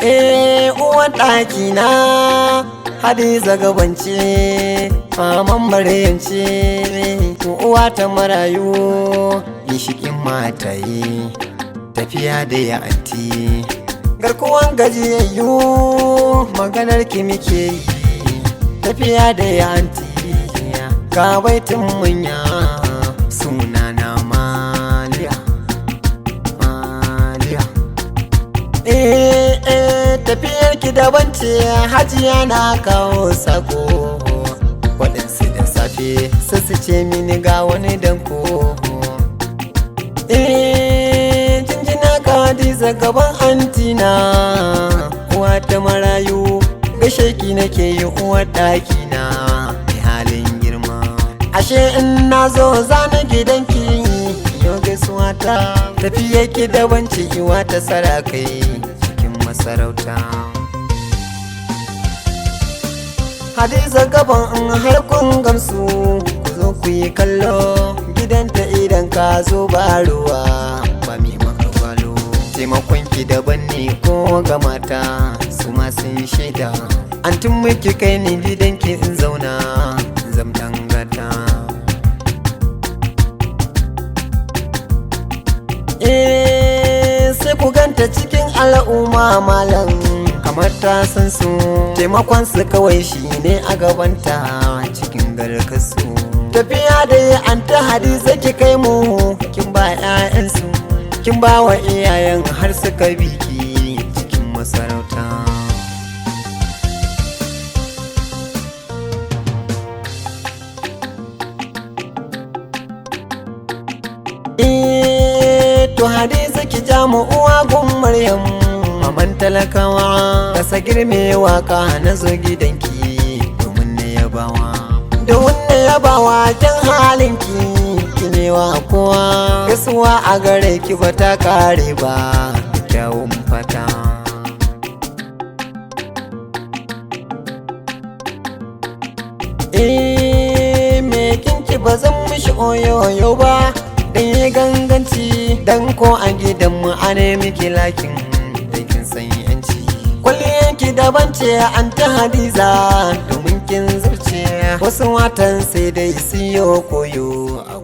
Uwan ɗaki na Hadiza gabance maman maryance uwa ta marayu gishikin mataye tafiya da ya anti garkuwan gajiyayyu maganar ki muke yi tafiya da ya anti ga baitin munya sunana Maliya tafiyar ki daban ce hajiya na kawo sako waɗansu da safe su ce mini ga wani danko jinjina ka Hadiza gaban antina uwa ta marayu gashe ki nake yi uwar ɗaki na mai halin girma ashe in na zo zana gidanki yau gaisuwa ta tafiyar ki daban ce iwa ta sarakai sarauta Hadiza gaban in har kun gamsu ku zo ku yi kallo gidanta idan ka zo ba ruwa ba mai maka gwalo taimakon ki daban ne ko ga mata su ma sun shaida an tun miki kai ni gidanki in zauna zamtan gata sai ku ganta cikin al'umma malam kamar ta san su taimakon su kawai shi ne a gabanta cikin garkasu tafiya da an ta Hadiza ki kai mu kin ba 'ya'yansu kin ba wa iyayen har suka biki cikin masarauta to Hadiza ki ja mu uwa gun Maryam maman talakawa kasa girme waka na zo gidanki domin na yabawa kyan halinki kinewa kowa gaisuwa a gare ki ba ta kare ba da kyawun fata me kinki ba zan mishi oyoyo ba dan yi ganganci dan ko a gidanmu a nemi kilakin dan kin san yanci kwalliyanki daban ce an ta Hadiza domin kin zarce wasu watan sai dai siyo koyo a